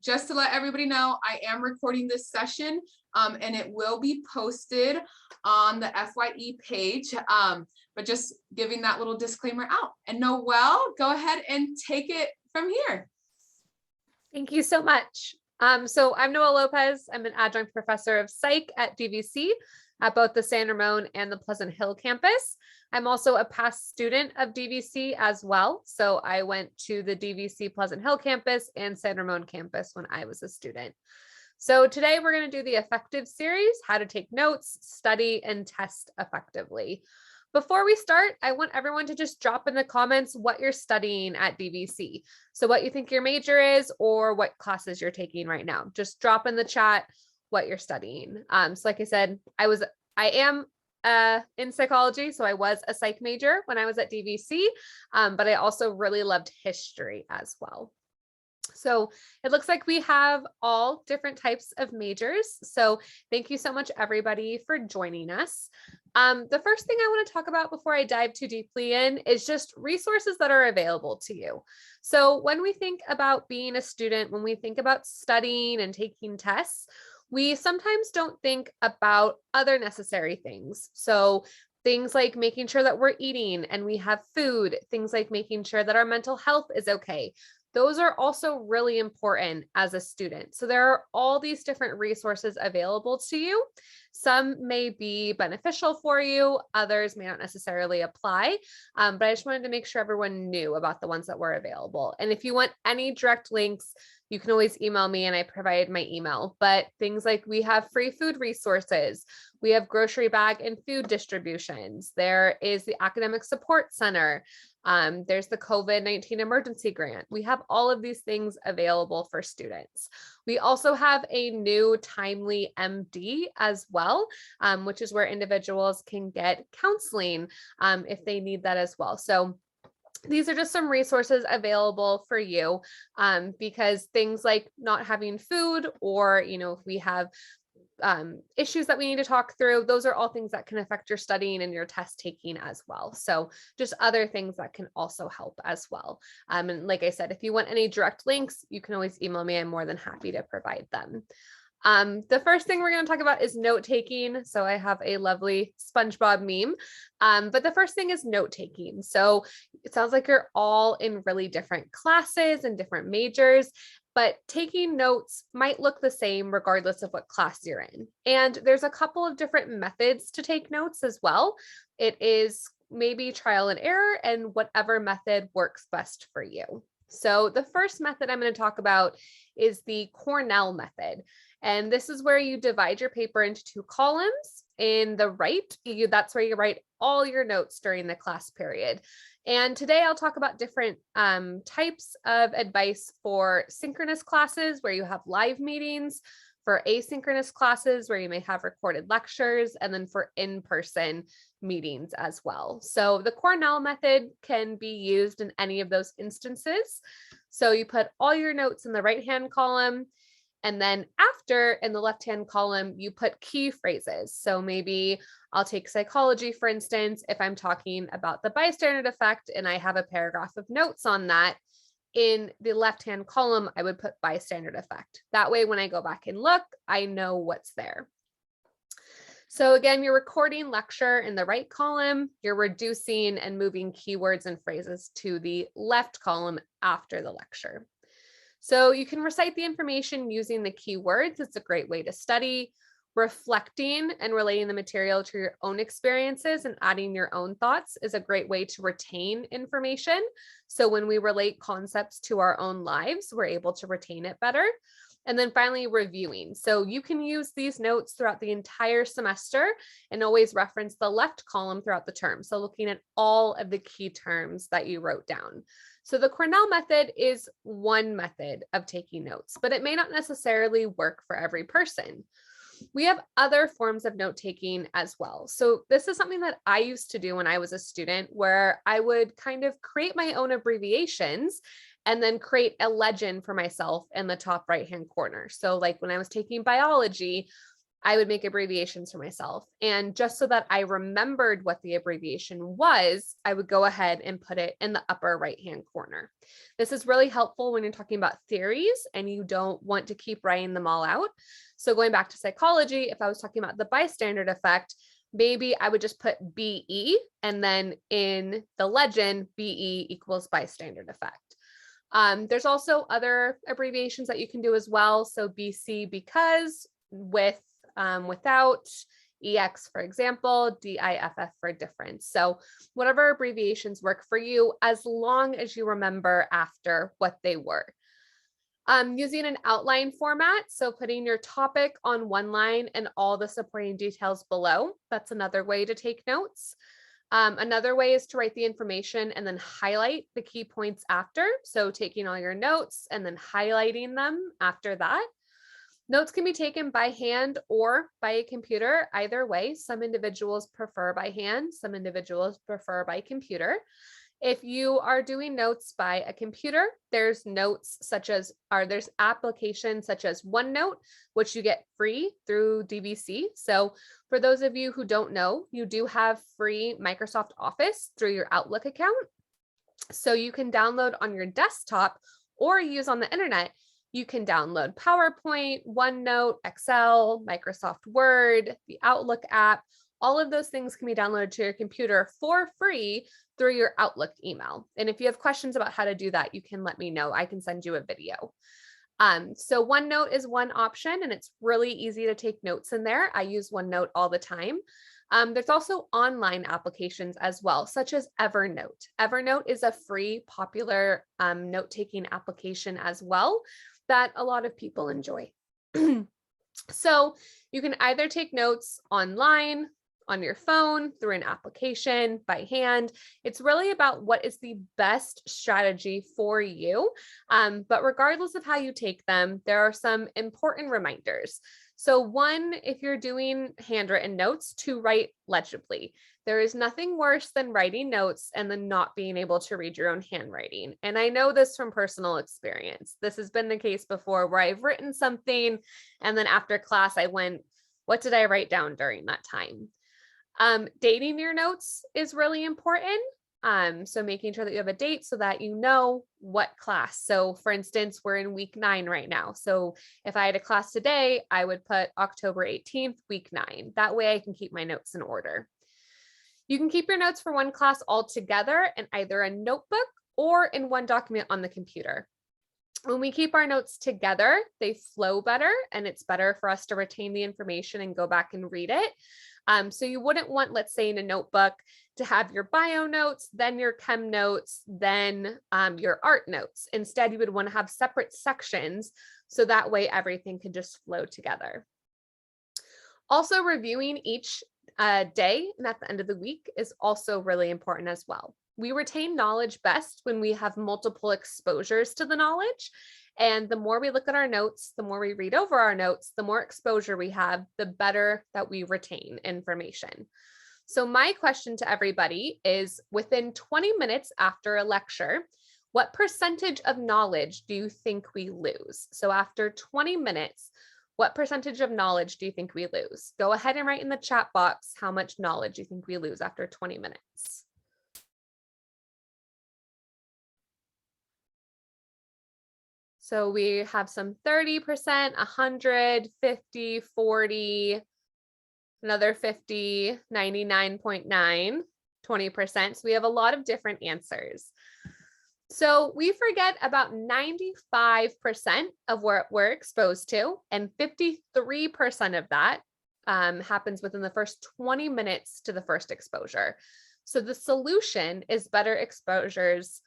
just to let everybody know, I am recording this session and it will be posted on the FYE page, but just giving that little disclaimer out. And Noelle, go ahead and take it from here. Thank you so much. So I'm Noelle Lopez. I'm an adjunct professor of psych at DVC at both the San Ramon and the Pleasant Hill campus. I'm also a past student of DVC as well. So I went to the DVC Pleasant Hill campus and San Ramon campus when I was a student. So today we're going to do the effective series, how to take notes, study, and test effectively. Before we start, I want everyone to just drop in the comments what you're studying at DVC. So what you think your major is or what classes you're taking right now. Just drop in the chat what you're studying. So like I said, I am in psychology, so I was a psych major when I was at DVC, but I also really loved history as well. So it looks like we have all different types of majors. So thank you so much, everybody, for joining us. The first thing I want to talk about before I dive too deeply in is just resources that are available to you. So when we think about being a student, when we think about studying and taking tests, we sometimes don't think about other necessary things. So things like making sure that we're eating and we have food, things like making sure that our mental health is okay. Those are also really important as a student. So there are all these different resources available to you. Some may be beneficial for you, others may not necessarily apply, but I just wanted to make sure everyone knew about the ones that were available. And if you want any direct links, you can always email me and I provided my email, but things like we have free food resources, we have grocery bag and food distributions, there is the Academic Support Center, there's the COVID-19 emergency grant. We have all of these things available for students. We also have a new Timely MD as well, which is where individuals can get counseling if they need that as well. So these are just some resources available for you because things like not having food or, if we have issues that we need to talk through, those are all things that can affect your studying and your test taking as well. So just other things that can also help as well. And like I said, if you want any direct links, you can always email me. I'm more than happy to provide them. The first thing we're going to talk about is note taking. So I have a lovely SpongeBob meme, but the first thing is note taking. So it sounds like you're all in really different classes and different majors, but taking notes might look the same regardless of what class you're in. And there's a couple of different methods to take notes as well. It is maybe trial and error and whatever method works best for you. So the first method I'm going to talk about is the Cornell method. And this is where you divide your paper into two columns. In the right, that's where you write all your notes during the class period. And today I'll talk about different types of advice for synchronous classes where you have live meetings, for asynchronous classes where you may have recorded lectures, and then for in-person meetings as well. So the Cornell method can be used in any of those instances. So you put all your notes in the right-hand column, and then after in the left-hand column, you put key phrases. So maybe I'll take psychology, for instance, if I'm talking about the bystander effect and I have a paragraph of notes on that, in the left-hand column, I would put bystander effect. That way, when I go back and look, I know what's there. So again, you're recording lecture in the right column, you're reducing and moving keywords and phrases to the left column after the lecture. So you can recite the information using the keywords. It's a great way to study. Reflecting and relating the material to your own experiences and adding your own thoughts is a great way to retain information. So when we relate concepts to our own lives, we're able to retain it better. And then finally, reviewing. So you can use these notes throughout the entire semester and always reference the left column throughout the term. So looking at all of the key terms that you wrote down. So the Cornell method is one method of taking notes, but it may not necessarily work for every person. We have other forms of note taking as well. So this is something that I used to do when I was a student, where I would kind of create my own abbreviations and then create a legend for myself in the top right-hand corner. So like when I was taking biology, I would make abbreviations for myself. And just so that I remembered what the abbreviation was, I would go ahead and put it in the upper right-hand corner. This is really helpful when you're talking about theories and you don't want to keep writing them all out. So going back to psychology, if I was talking about the bystander effect, maybe I would just put BE and then in the legend, BE equals bystander effect. There's also other abbreviations that you can do as well. So BC because, with, without, EX for example, DIFF for difference. So whatever abbreviations work for you, as long as you remember after what they were. Using an outline format, so putting your topic on one line and all the supporting details below. That's another way to take notes. Another way is to write the information and then highlight the key points after. So taking all your notes and then highlighting them after that. Notes can be taken by hand or by a computer. Either way, some individuals prefer by hand, some individuals prefer by computer. If you are doing notes by a computer, there's applications such as OneNote, which you get free through DVC. So for those of you who don't know, you do have free Microsoft Office through your Outlook account. So you can download on your desktop or use on the internet. You can download PowerPoint, OneNote, Excel, Microsoft Word, the Outlook app. All of those things can be downloaded to your computer for free through your Outlook email. And if you have questions about how to do that, you can let me know. I can send you a video. So OneNote is one option, and it's really easy to take notes in there. I use OneNote all the time. There's also online applications as well, such as Evernote. Evernote is a free, popular note-taking application as well that a lot of people enjoy. So you can either take notes online, on your phone, through an application, by hand. It's really about what is the best strategy for you. But regardless of how you take them, there are some important reminders. So one, if you're doing handwritten notes, to write legibly. There is nothing worse than writing notes and then not being able to read your own handwriting. And I know this from personal experience. This has been the case before where I've written something and then after class I went, what did I write down during that time? Dating your notes is really important. So making sure that you have a date so that you know what class. So for instance, we're in week 9 right now. So if I had a class today, I would put October 18th, week 9. That way I can keep my notes in order. You can keep your notes for one class all together in either a notebook or in one document on the computer. When we keep our notes together, they flow better and it's better for us to retain the information and go back and read it. So you wouldn't want, let's say in a notebook, to have your bio notes, then your chem notes, then your art notes. Instead, you would want to have separate sections so that way everything can just flow together. Also, reviewing each day and at the end of the week is also really important as well. We retain knowledge best when we have multiple exposures to the knowledge. And the more we look at our notes, the more we read over our notes, the more exposure we have, the better that we retain information. So my question to everybody is, within 20 minutes after a lecture, what percentage of knowledge do you think we lose? So after 20 minutes, what percentage of knowledge do you think we lose? Go ahead and write in the chat box how much knowledge you think we lose after 20 minutes. So we have some 30%, 100, 50, 40, another 50, 99.9, 20%. So we have a lot of different answers. So we forget about 95% of what we're exposed to, and 53% of that happens within the first 20 minutes to the first exposure. So the solution is better exposures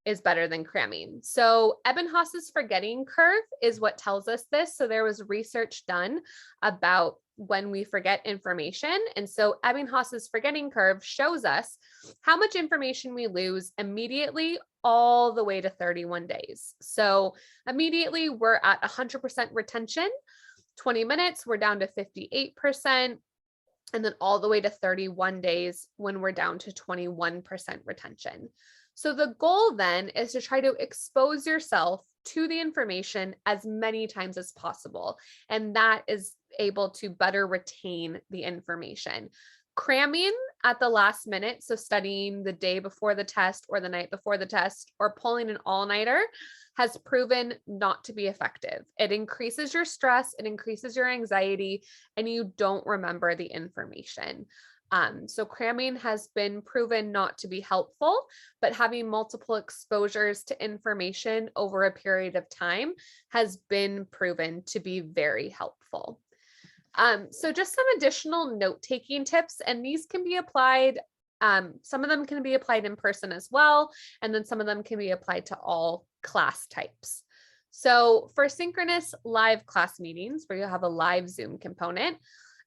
is better than cramming. So Ebbinghaus's forgetting curve is what tells us this. So there was research done about when we forget information. And so Ebbinghaus's forgetting curve shows us how much information we lose immediately all the way to 31 days. So immediately we're at 100% retention. 20 minutes, we're down to 58%. And then all the way to 31 days when we're down to 21% retention. So the goal then is to try to expose yourself to the information as many times as possible. And that is able to better retain the information. Cramming at the last minute, so studying the day before the test or the night before the test or pulling an all-nighter, has proven not to be effective. It increases your stress, it increases your anxiety, and you don't remember the information. So cramming has been proven not to be helpful, but having multiple exposures to information over a period of time has been proven to be very helpful. So just some additional note-taking tips, and these can be applied, some of them can be applied in person as well, and then some of them can be applied to all class types. So for synchronous live class meetings, where you have a live Zoom component,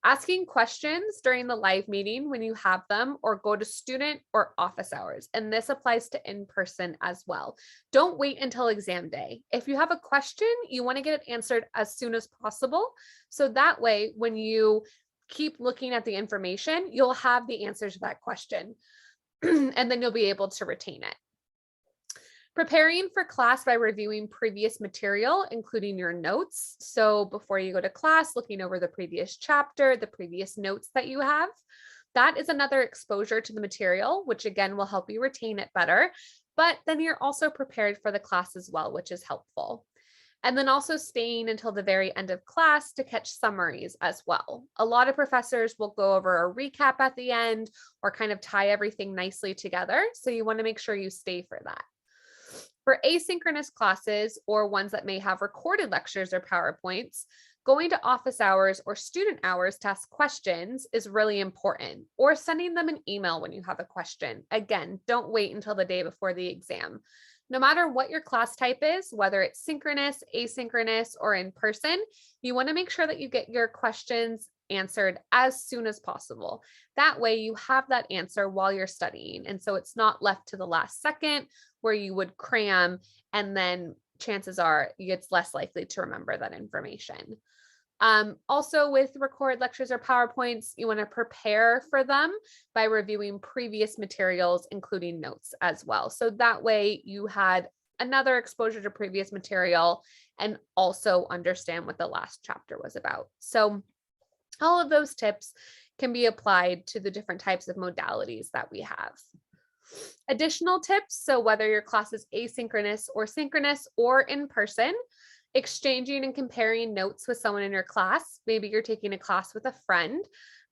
asking questions during the live meeting when you have them, or go to student or office hours. And this applies to in-person as well. Don't wait until exam day. If you have a question, you want to get it answered as soon as possible. So that way, when you keep looking at the information, you'll have the answers to that question, and then you'll be able to retain it. Preparing for class by reviewing previous material, including your notes. So before you go to class, looking over the previous chapter, the previous notes that you have. That is another exposure to the material, which again will help you retain it better. But then you're also prepared for the class as well, which is helpful. And then also staying until the very end of class to catch summaries as well. A lot of professors will go over a recap at the end or kind of tie everything nicely together. So you want to make sure you stay for that. For asynchronous classes or ones that may have recorded lectures or PowerPoints, going to office hours or student hours to ask questions is really important, or sending them an email when you have a question. Again, don't wait until the day before the exam. No matter what your class type is, whether it's synchronous, asynchronous, or in person, you want to make sure that you get your questions answered as soon as possible. That way you have that answer while you're studying. And so it's not left to the last second where you would cram, and then chances are it's less likely to remember that information. Also with recorded lectures or PowerPoints, you want to prepare for them by reviewing previous materials, including notes as well. So that way you had another exposure to previous material and also understand what the last chapter was about. So all of those tips can be applied to the different types of modalities that we have. Additional tips, so whether your class is asynchronous or synchronous or in person, exchanging and comparing notes with someone in your class. Maybe you're taking a class with a friend.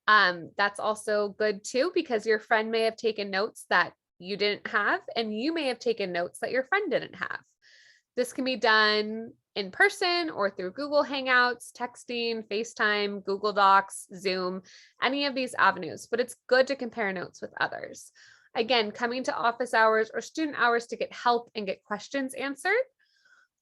That's also good too, because your friend may have taken notes that you didn't have, and you may have taken notes that your friend didn't have. This can be done in person or through Google Hangouts, texting, FaceTime, Google Docs, Zoom, any of these avenues, but it's good to compare notes with others. Again, coming to office hours or student hours to get help and get questions answered.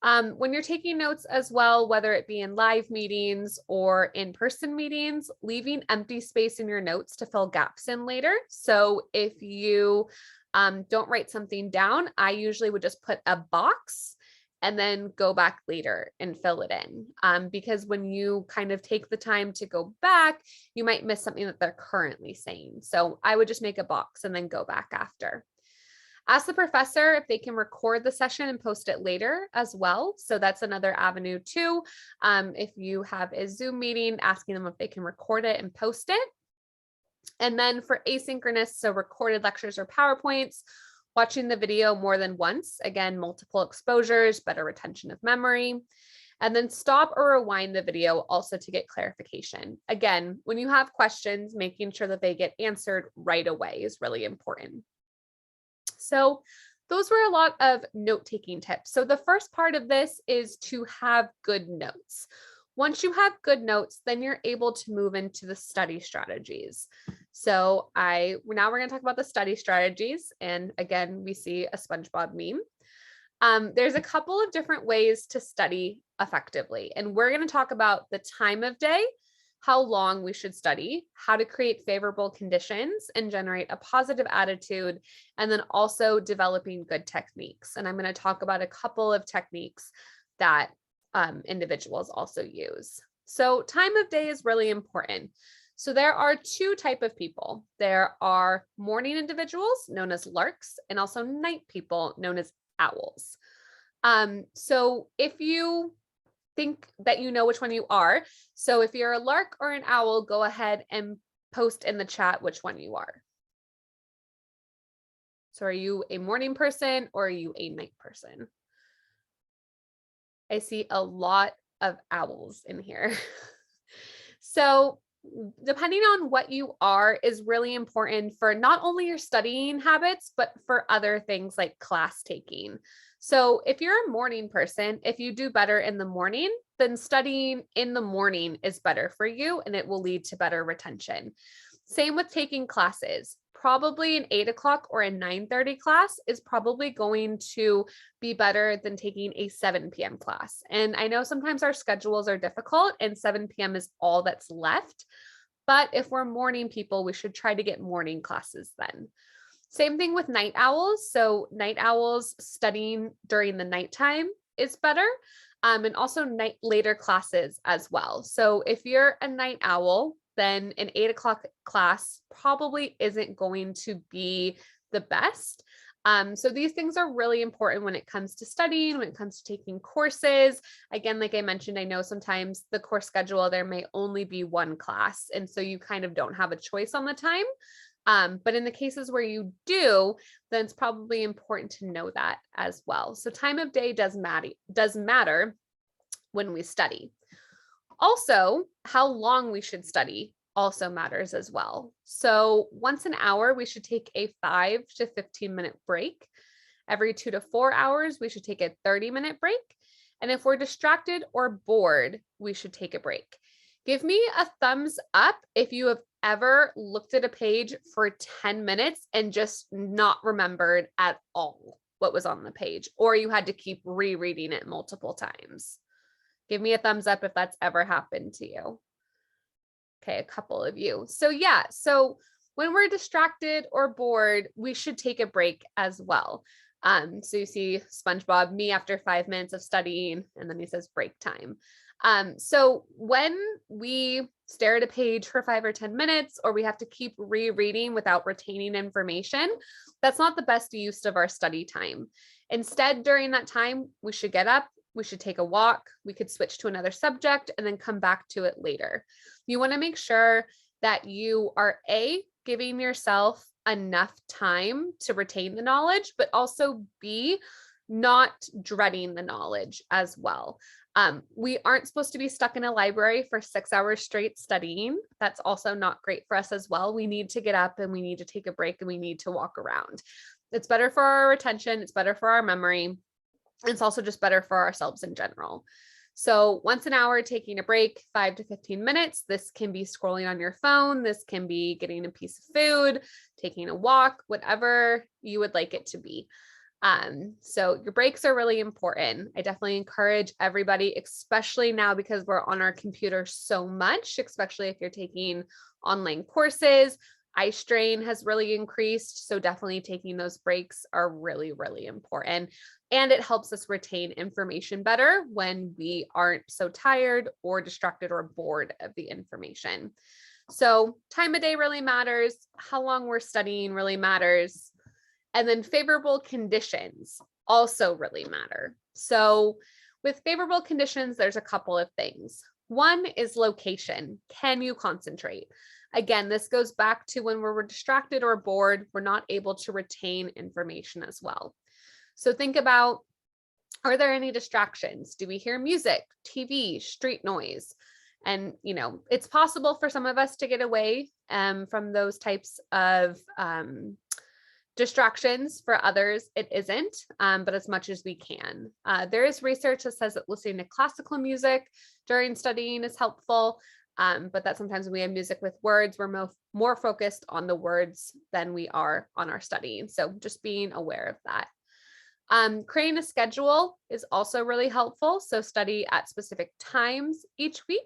When you're taking notes as well, whether it be in live meetings or in-person meetings, leaving empty space in your notes to fill gaps in later. So if you don't write something down, I usually would just put a box and then go back later and fill it in. Because when you kind of take the time to go back, you might miss something that they're currently saying. So I would just make a box and then go back after. Ask the professor if they can record the session and post it later as well. So that's another avenue too. If you have a Zoom meeting, asking them if they can record it and post it. And then for asynchronous, so recorded lectures or PowerPoints, watching the video more than once, again, multiple exposures, better retention of memory. And then stop or rewind the video also to get clarification. Again, when you have questions, making sure that they get answered right away is really important. So those were a lot of note-taking tips. So the first part of this is to have good notes. Once you have good notes, then you're able to move into the study strategies. So now we're going to talk about the study strategies. And again, we see a SpongeBob meme. There's a couple of different ways to study effectively. And we're going to talk about the time of day, how long we should study, how to create favorable conditions and generate a positive attitude, and then also developing good techniques. And I'm going to talk about a couple of techniques that individuals also use. So time of day is really important. So there are two types of people. There are morning individuals known as larks, and also night people known as owls. So if you think that you know which one you are, so if you're a lark or an owl, go ahead and post in the chat which one you are. So are you a morning person or are you a night person? I see a lot of owls in here. So depending on what you are is really important for not only your studying habits, but for other things like class taking. So if you're a morning person, if you do better in the morning, then studying in the morning is better for you and it will lead to better retention. Same with taking classes. Probably an 8 o'clock or a 9:30 class is probably going to be better than taking a 7 p.m. class. And I know sometimes our schedules are difficult and 7 p.m. is all that's left. But if we're morning people, we should try to get morning classes then. Same thing with night owls. So night owls studying during the nighttime is better. And also later classes as well. So if you're a night owl, then an 8 o'clock class probably isn't going to be the best. So these things are really important when it comes to studying, when it comes to taking courses. Again, like I mentioned, I know sometimes the course schedule, there may only be one class. And so you kind of don't have a choice on the time. But in the cases where you do, then it's probably important to know that as well. So time of day does matter when we study. Also, how long we should study also matters as well. So once an hour, we should take a 5 to 15-minute break. Every 2 to 4 hours, we should take a 30-minute break. And if we're distracted or bored, we should take a break. Give me a thumbs up if you have ever looked at a page for 10 minutes and just not remembered at all what was on the page, or you had to keep rereading it multiple times. Give me a thumbs up if that's ever happened to you. Okay, a couple of you. So yeah, so when we're distracted or bored, we should take a break as well. So you see SpongeBob, me after 5 minutes of studying, and then he says break time. So when we stare at a page for 5 or 10 minutes, or we have to keep rereading without retaining information, that's not the best use of our study time. Instead, during that time, we should get up, we should take a walk, we could switch to another subject and then come back to it later. You want to make sure that you are giving yourself enough time to retain the knowledge, but also B, not dreading the knowledge as well. We aren't supposed to be stuck in a library for 6 hours straight studying. That's also not great for us as well. We need to get up and we need to take a break and we need to walk around. It's better for our retention. It's better for our memory. It's also just better for ourselves in general. So once an hour, taking a break, 5 to 15 minutes. This can be scrolling on your phone. This can be getting a piece of food, taking a walk, whatever you would like it to be. So your breaks are really important. I definitely encourage everybody, especially now because we're on our computer so much, especially if you're taking online courses. Eye strain has really increased. So definitely taking those breaks are really, really important. And it helps us retain information better when we aren't so tired or distracted or bored of the information. So time of day really matters. How long we're studying really matters. And then favorable conditions also really matter. So with favorable conditions, there's a couple of things. One is location. Can you concentrate? Again, this goes back to when we're distracted or bored, we're not able to retain information as well. So think about, are there any distractions? Do we hear music, TV, street noise? And, you know, it's possible for some of us to get away from those types of distractions. For others, it isn't, but as much as we can. There is research that says that listening to classical music during studying is helpful, but that sometimes when we have music with words, we're more focused on the words than we are on our studying. So just being aware of that. Creating a schedule is also really helpful. So study at specific times each week.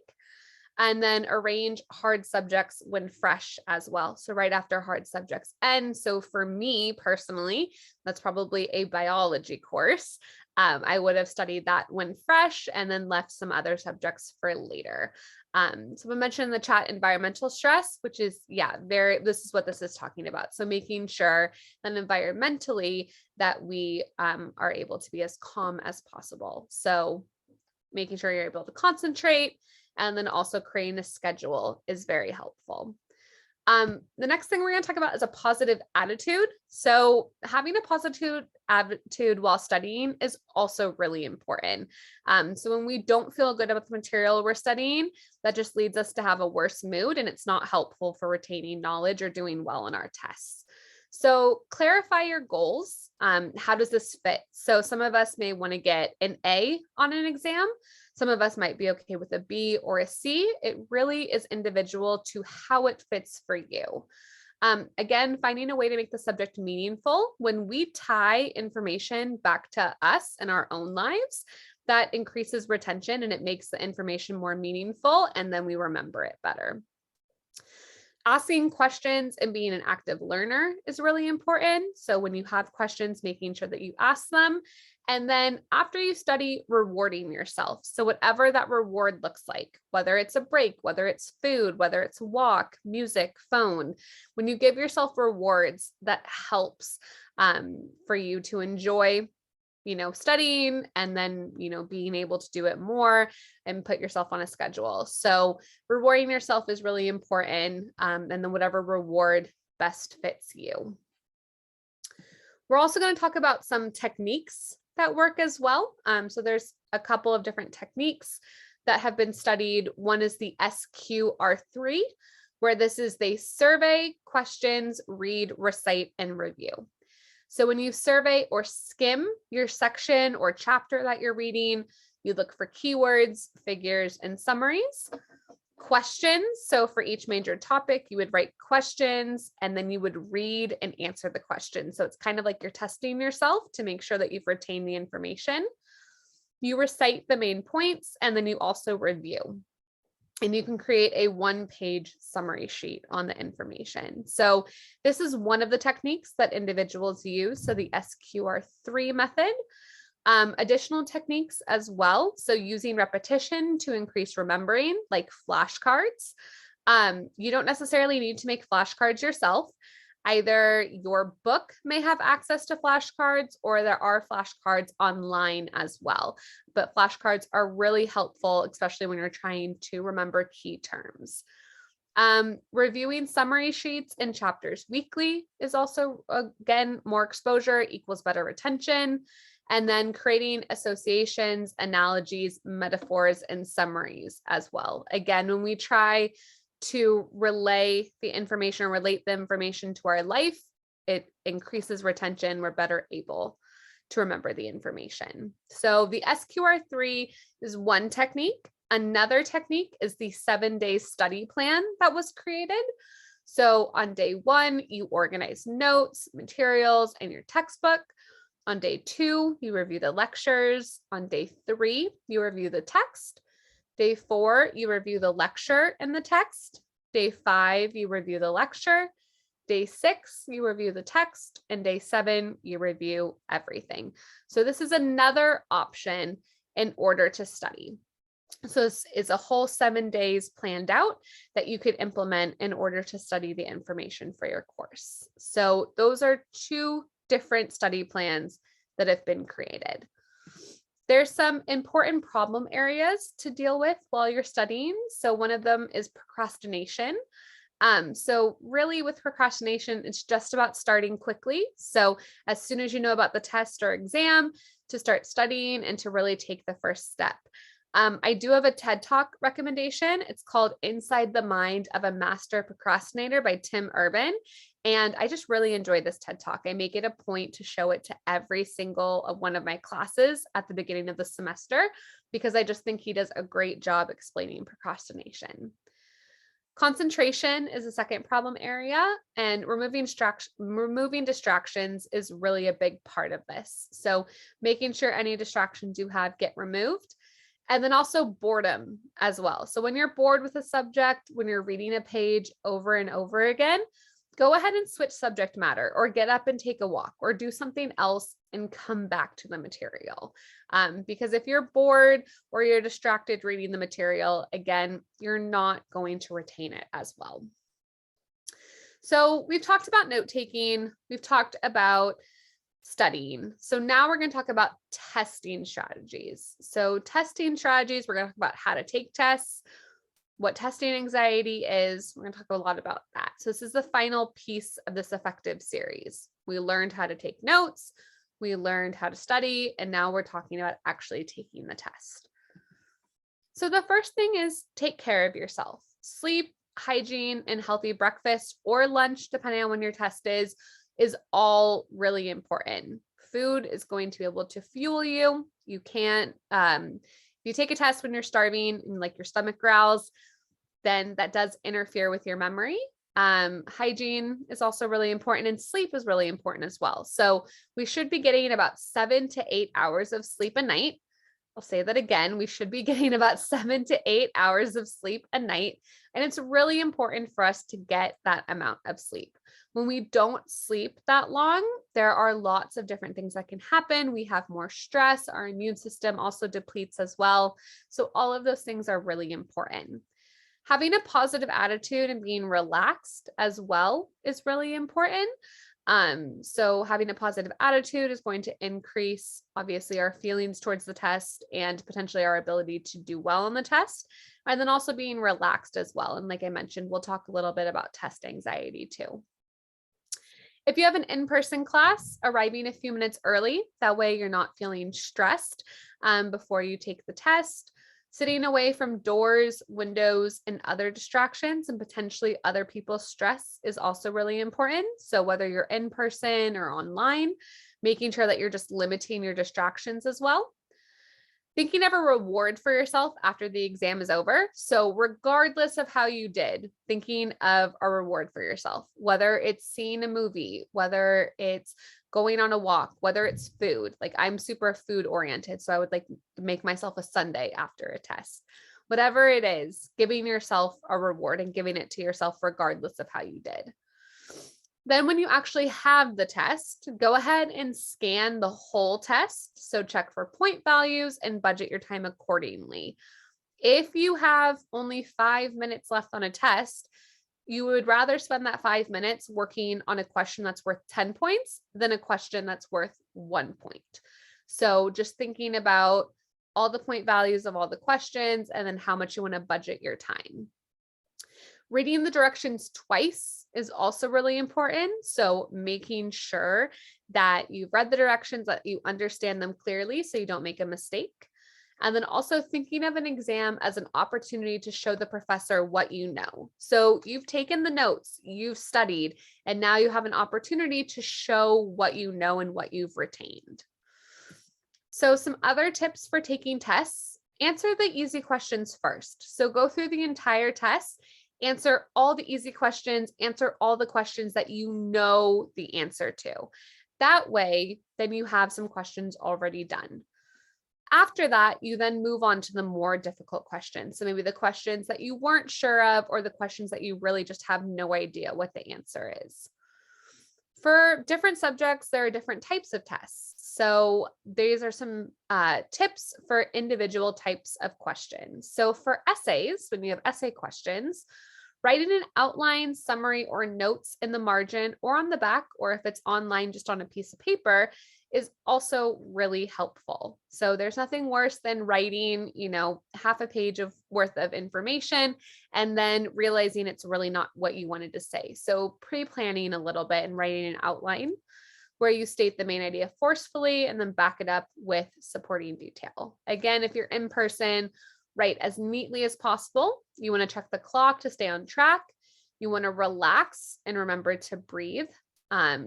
And then arrange hard subjects when fresh as well. So right after hard subjects end. So for me personally, that's probably a biology course. I would have studied that when fresh and then left some other subjects for later. Someone mentioned in the chat environmental stress, which is, this is what this is talking about. So making sure that environmentally that we are able to be as calm as possible. So making sure you're able to concentrate, and then also creating a schedule is very helpful. The next thing we're going to talk about is a positive attitude. So having a positive attitude while studying is also really important. So when we don't feel good about the material we're studying, that just leads us to have a worse mood, and it's not helpful for retaining knowledge or doing well in our tests. So clarify your goals. How does this fit? So some of us may want to get an A on an exam. Some of us might be okay with a B or a C. It really is individual to how it fits for you. Again, finding a way to make the subject meaningful. When we tie information back to us and our own lives, that increases retention and it makes the information more meaningful, and then we remember it better. Asking questions and being an active learner is really important. So when you have questions, making sure that you ask them. And then after you study, rewarding yourself. So whatever that reward looks like, whether it's a break, whether it's food, whether it's a walk, music, phone, when you give yourself rewards, that helps for you to enjoy studying, and then, being able to do it more and put yourself on a schedule. So rewarding yourself is really important. And then whatever reward best fits you. We're also going to talk about some techniques that work as well. So there's a couple of different techniques that have been studied. One is the SQR3, where this is they survey, questions, read, recite, and review. So when you survey or skim your section or chapter that you're reading, you look for keywords, figures, and summaries. Questions. So for each major topic, you would write questions, and then you would read and answer the question. So it's kind of like you're testing yourself to make sure that you've retained the information. You recite the main points, and then you also review. And you can create a one-page summary sheet on the information. So this is one of the techniques that individuals use. So the SQR3 method. Additional techniques as well. So using repetition to increase remembering, like flashcards. You don't necessarily need to make flashcards yourself. Either your book may have access to flashcards, or there are flashcards online as well. But flashcards are really helpful, especially when you're trying to remember key terms. Reviewing summary sheets and chapters weekly is also, again, more exposure equals better retention. And then creating associations, analogies, metaphors, and summaries as well. Again, when we try to relay the information or relate the information to our life, it increases retention. We're better able to remember the information. So the SQR3 is one technique. Another technique is the 7-day study plan that was created. So on day 1, you organize notes, materials, and your textbook. On day 2, you review the lectures. On day 3, you review the text. Day 4, you review the lecture and the text. Day 5, you review the lecture. Day 6, you review the text. And day 7, you review everything. So this is another option in order to study. So this is a whole 7 days planned out that you could implement in order to study the information for your course. So those are 2 different study plans that have been created. There's some important problem areas to deal with while you're studying. So one of them is procrastination. So really with procrastination, it's just about starting quickly. So as soon as you know about the test or exam, to start studying and to really take the first step. I do have a TED Talk recommendation. It's called Inside the Mind of a Master Procrastinator by Tim Urban. And I just really enjoyed this TED Talk. I make it a point to show it to every single one of my classes at the beginning of the semester, because I just think he does a great job explaining procrastination. Concentration is a second problem area, and removing distractions is really a big part of this. So making sure any distractions you have get removed. And then also boredom as well. So when you're bored with a subject, when you're reading a page over and over again, go ahead and switch subject matter, or get up and take a walk, or do something else and come back to the material. Because if you're bored or you're distracted reading the material, again, you're not going to retain it as well. So we've talked about note-taking, we've talked about studying. So now we're going to talk about testing strategies. So testing strategies, we're going to talk about how to take tests, what testing anxiety is. We're going to talk a lot about that. So this is the final piece of this effective series. We learned how to take notes, we learned how to study, and now we're talking about actually taking the test. So the first thing is take care of yourself. Sleep, hygiene, and healthy breakfast or lunch, depending on when your test is all really important. Food is going to be able to fuel you. You can't, if you take a test when you're starving and like your stomach growls, then that does interfere with your memory. Hygiene is also really important, and sleep is really important as well. So we should be getting about 7 to 8 hours of sleep a night. I'll say that again, we should be getting about 7 to 8 hours of sleep a night. And it's really important for us to get that amount of sleep. When we don't sleep that long, there are lots of different things that can happen. We have more stress, our immune system also depletes as well. So all of those things are really important. Having a positive attitude and being relaxed as well is really important. So having a positive attitude is going to increase, obviously, our feelings towards the test and potentially our ability to do well on the test. And then also being relaxed as well. And like I mentioned, we'll talk a little bit about test anxiety too. If you have an in-person class, arriving a few minutes early, that way you're not feeling stressed before you take the test. Sitting away from doors, windows, and other distractions and potentially other people's stress is also really important. So whether you're in person or online, making sure that you're just limiting your distractions as well. Thinking of a reward for yourself after the exam is over. So regardless of how you did, thinking of a reward for yourself, whether it's seeing a movie, whether it's going on a walk, whether it's food. Like I'm super food oriented, so I would like to make myself a sundae after a test. Whatever it is, giving yourself a reward and giving it to yourself regardless of how you did. Then when you actually have the test, go ahead and scan the whole test. So check for point values and budget your time accordingly. If you have only 5 minutes left on a test, you would rather spend that 5 minutes working on a question that's worth 10 points than a question that's worth 1 point. So just thinking about all the point values of all the questions and then how much you want to budget your time. Reading the directions twice is also really important. So making sure that you've read the directions, that you understand them clearly so you don't make a mistake. And then also thinking of an exam as an opportunity to show the professor what you know. So you've taken the notes, you've studied, and now you have an opportunity to show what you know and what you've retained. So some other tips for taking tests: answer the easy questions first. So go through the entire test, answer all the easy questions, answer all the questions that you know the answer to. That way, then you have some questions already done. After that, you then move on to the more difficult questions. So maybe the questions that you weren't sure of, or the questions that you really just have no idea what the answer is. For different subjects, there are different types of tests. So these are some tips for individual types of questions. So for essays, when you have essay questions, writing an outline, summary, or notes in the margin or on the back, or if it's online, just on a piece of paper, is also really helpful. So there's nothing worse than writing, half a page of worth of information and then realizing it's really not what you wanted to say. So pre-planning a little bit and writing an outline where you state the main idea forcefully and then back it up with supporting detail. Again, if you're in person, write as neatly as possible. You want to check the clock to stay on track. You want to relax and remember to breathe.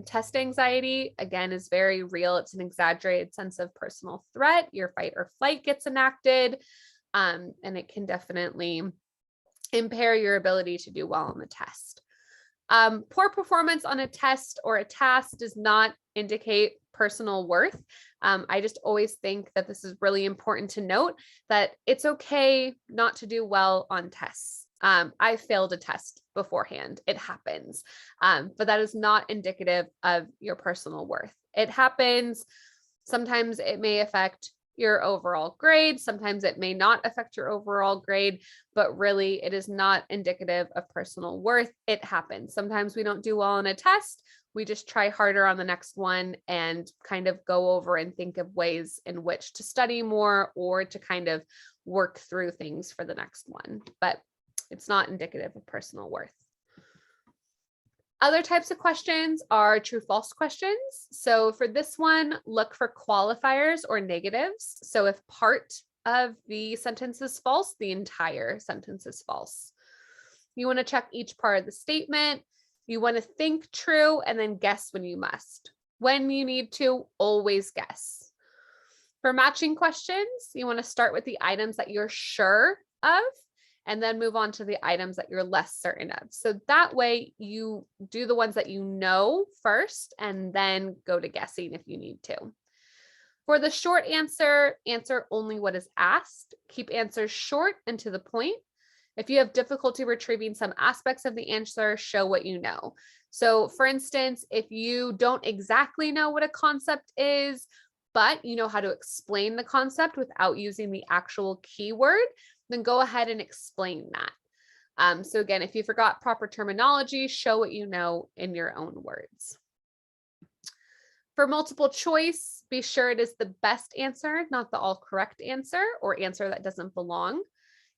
Test anxiety, again, is very real. It's an exaggerated sense of personal threat. Your fight or flight gets enacted, and it can definitely impair your ability to do well on the test. Poor performance on a test or a task does not indicate personal worth. I just always think that this is really important to note, that it's okay not to do well on tests. I failed a test beforehand. It happens. But that is not indicative of your personal worth. It happens. Sometimes it may affect your overall grade. Sometimes it may not affect your overall grade, but really it is not indicative of personal worth. It happens. Sometimes we don't do well on a test. We just try harder on the next one and kind of go over and think of ways in which to study more or to kind of work through things for the next one, but it's not indicative of personal worth. Other types of questions are true-false questions. So for this one, look for qualifiers or negatives. So if part of the sentence is false, the entire sentence is false. You want to check each part of the statement. You want to think true and then guess when you must. When you need to, always guess. For matching questions, you want to start with the items that you're sure of and then move on to the items that you're less certain of. So that way you do the ones that you know first and then go to guessing if you need to. For the short answer, answer only what is asked. Keep answers short and to the point. If you have difficulty retrieving some aspects of the answer, show what you know. So for instance, if you don't exactly know what a concept is, but you know how to explain the concept without using the actual keyword, then go ahead and explain that. So again, if you forgot proper terminology, show what you know in your own words. For multiple choice, be sure it is the best answer, not the all correct answer or answer that doesn't belong.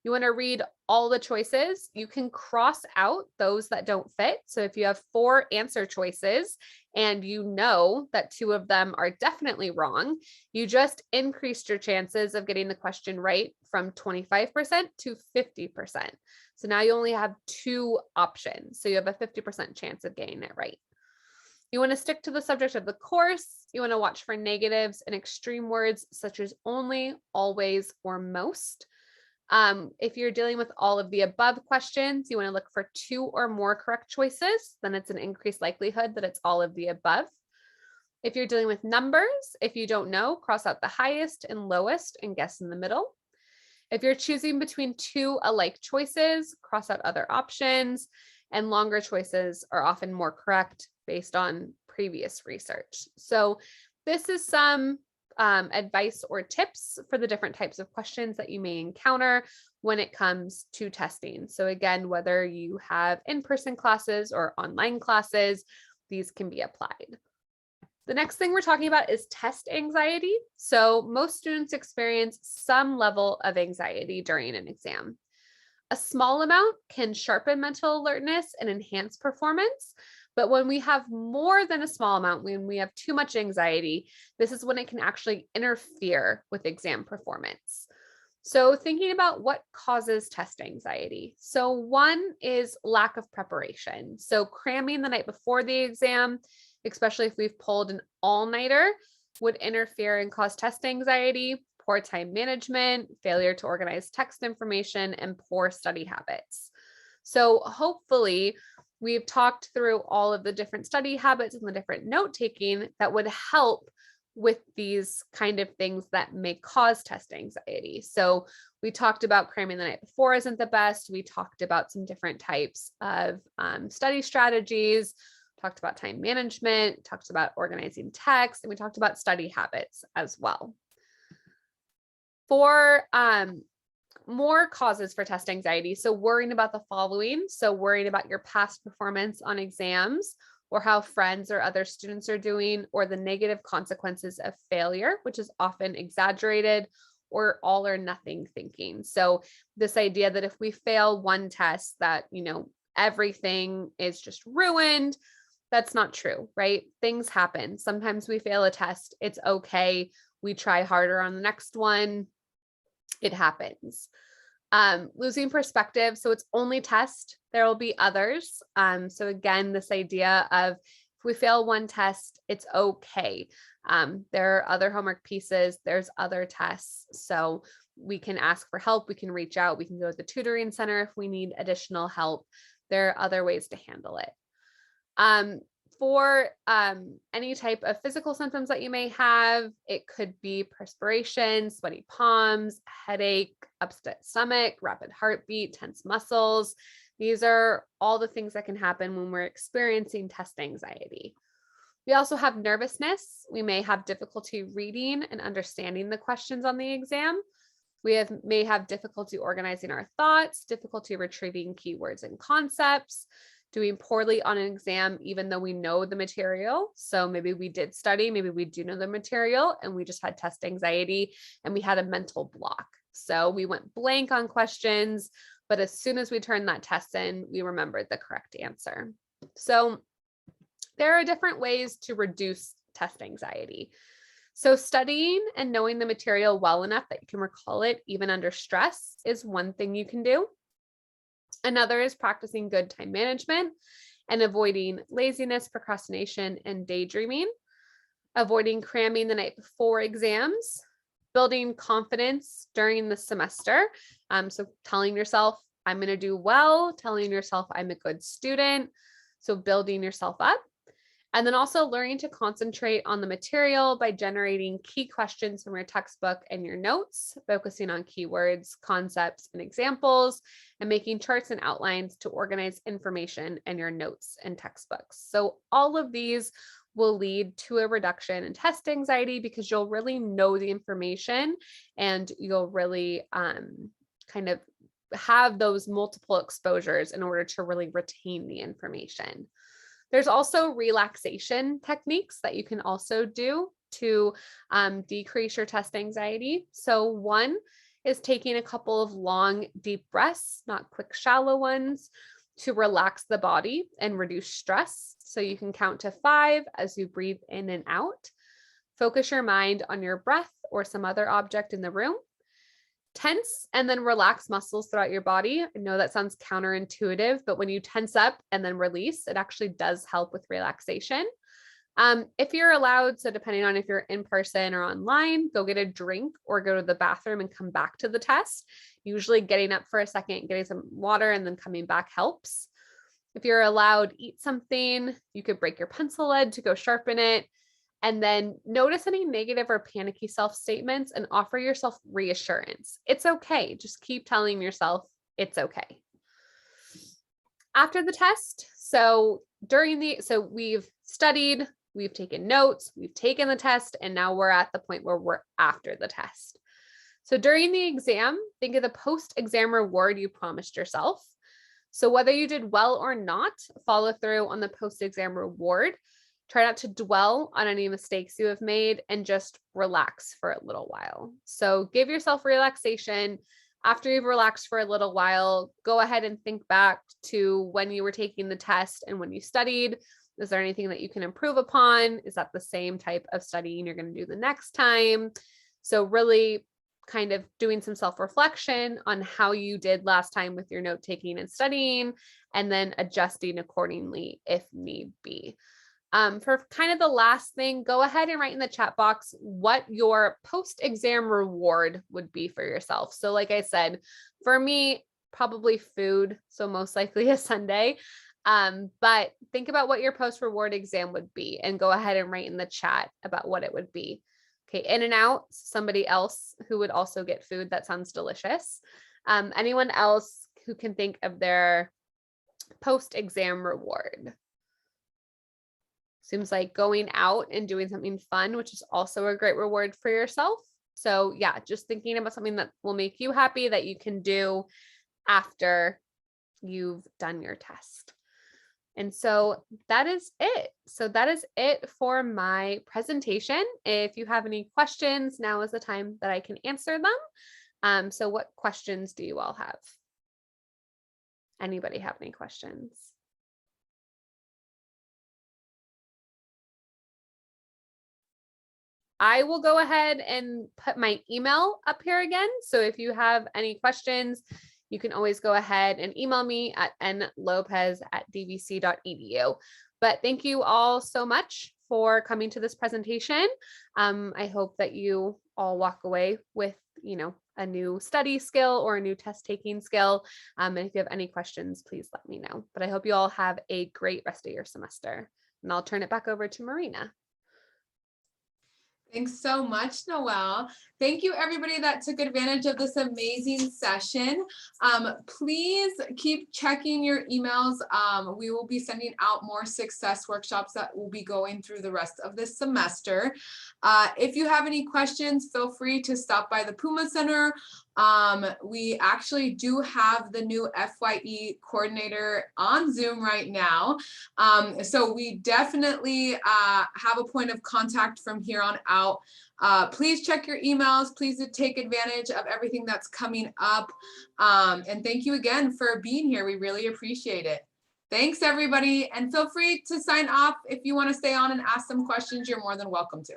You want to read all the choices. You can cross out those that don't fit. So if you have 4 answer choices and you know that 2 of them are definitely wrong, you just increased your chances of getting the question right from 25% to 50%. So now you only have 2 options. So you have a 50% chance of getting it right. You want to stick to the subject of the course. You want to watch for negatives and extreme words such as only, always, or most. If you're dealing with all of the above questions, you want to look for 2 or more correct choices, then it's an increased likelihood that it's all of the above. If you're dealing with numbers, if you don't know, cross out the highest and lowest and guess in the middle. If you're choosing between 2 alike choices, cross out other options, and longer choices are often more correct based on previous research. So this is some advice or tips for the different types of questions that you may encounter when it comes to testing. So again, whether you have in-person classes or online classes, these can be applied. The next thing we're talking about is test anxiety. So most students experience some level of anxiety during an exam. A small amount can sharpen mental alertness and enhance performance. But when we have more than a small amount, when we have too much anxiety, this is when it can actually interfere with exam performance. So thinking about what causes test anxiety. So one is lack of preparation. So cramming the night before the exam, especially if we've pulled an all-nighter, would interfere and cause test anxiety. Poor time management, failure to organize text information, and poor study habits. So hopefully we've talked through all of the different study habits and the different note taking that would help with these kind of things that may cause test anxiety. So we talked about cramming the night before isn't the best. We talked about some different types of study strategies, talked about time management, talked about organizing text, and we talked about study habits as well. For more causes for test anxiety, so worrying about the following, so worrying about your past performance on exams or how friends or other students are doing, or the negative consequences of failure, which is often exaggerated, or all or nothing thinking. So this idea that if we fail one test that, everything is just ruined, that's not true, right? Things happen. Sometimes we fail a test. It's okay. We try harder on the next one. It happens. Losing perspective. So it's only test. There will be others. So again, this idea of if we fail one test, it's okay. There are other homework pieces. There's other tests. So we can ask for help. We can reach out. We can go to the tutoring center if we need additional help. There are other ways to handle it. for any type of physical symptoms that you may have, it could be perspiration, sweaty palms, headache, upset stomach, rapid heartbeat, tense muscles. These are all the things that can happen when we're experiencing test anxiety. We also have nervousness. We may have difficulty reading and understanding the questions on the exam. We may have difficulty organizing our thoughts, difficulty retrieving keywords and concepts, doing poorly on an exam, even though we know the material. So maybe we did study, maybe we do know the material, and we just had test anxiety and we had a mental block. So we went blank on questions, but as soon as we turned that test in, we remembered the correct answer. So there are different ways to reduce test anxiety. So studying and knowing the material well enough that you can recall it even under stress is one thing you can do. Another is practicing good time management and avoiding laziness, procrastination, and daydreaming, avoiding cramming the night before exams, building confidence during the semester. So telling yourself, I'm going to do well, telling yourself I'm a good student. So building yourself up. And then also learning to concentrate on the material by generating key questions from your textbook and your notes, focusing on keywords, concepts, and examples, and making charts and outlines to organize information in your notes and textbooks. So all of these will lead to a reduction in test anxiety because you'll really know the information and you'll really kind of have those multiple exposures in order to really retain the information. There's also relaxation techniques that you can also do to decrease your test anxiety. So one is taking a couple of long, deep breaths, not quick, shallow ones, to relax the body and reduce stress. So you can count to 5 as you breathe in and out. Focus your mind on your breath or some other object in the room. Tense and then relax muscles throughout your body. I know that sounds counterintuitive, but when you tense up and then release, it actually does help with relaxation. If you're allowed, so depending on if you're in person or online, go get a drink or go to the bathroom and come back to the test. Usually getting up for a second, getting some water, and then coming back helps. If you're allowed, eat something. You could break your pencil lead to go sharpen it. And then notice any negative or panicky self-statements and offer yourself reassurance. It's okay. Just keep telling yourself it's okay. After the test, so we've studied, we've taken notes, we've taken the test, and now we're at the point where we're after the test. So during the exam, think of the post-exam reward you promised yourself. So whether you did well or not, follow through on the post-exam reward. Try not to dwell on any mistakes you have made and just relax for a little while. So give yourself relaxation. After you've relaxed for a little while, go ahead and think back to when you were taking the test and when you studied. Is there anything that you can improve upon? Is that the same type of studying you're going to do the next time? So really kind of doing some self-reflection on how you did last time with your note taking and studying, and then adjusting accordingly if need be. For kind of the last thing, go ahead and write in the chat box what your post-exam reward would be for yourself. So like I said, for me, probably food. So most likely a sundae. But think about what your post-reward exam would be and go ahead and write in the chat about what it would be. Okay, in and out, somebody else who would also get food. That sounds delicious. Anyone else who can think of their post-exam reward? Seems like going out and doing something fun, which is also a great reward for yourself. So yeah, just thinking about something that will make you happy that you can do after you've done your test. And so that is it. So that is it for my presentation. If you have any questions, now is the time that I can answer them. So what questions do you all have? Anybody have any questions? I will go ahead and put my email up here again. So if you have any questions, you can always go ahead and email me at nlopez@dvc.edu. But thank you all so much for coming to this presentation. I hope that you all walk away with, a new study skill or a new test taking skill. And if you have any questions, please let me know. But I hope you all have a great rest of your semester. And I'll turn it back over to Marina. Thanks so much, Noelle. Thank you, everybody that took advantage of this amazing session. Please keep checking your emails. We will be sending out more success workshops that will be going through the rest of this semester. If you have any questions, feel free to stop by the Puma Center. We actually do have the new FYE coordinator on Zoom right now. So we definitely have a point of contact from here on out. Please check your emails. Please take advantage of everything that's coming up. And thank you again for being here. We really appreciate it. Thanks, everybody. And feel free to sign off. If you want to stay on and ask some questions, you're more than welcome to.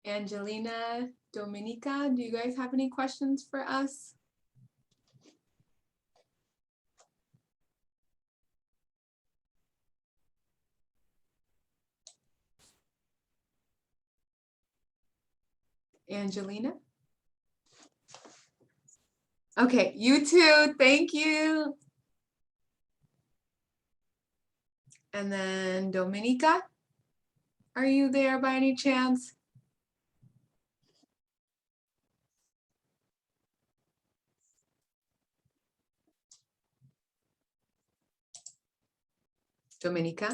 Angelina, Dominica, do you guys have any questions for us? Angelina? Okay, you too. Thank you. And then Dominica, are you there by any chance? Dominica?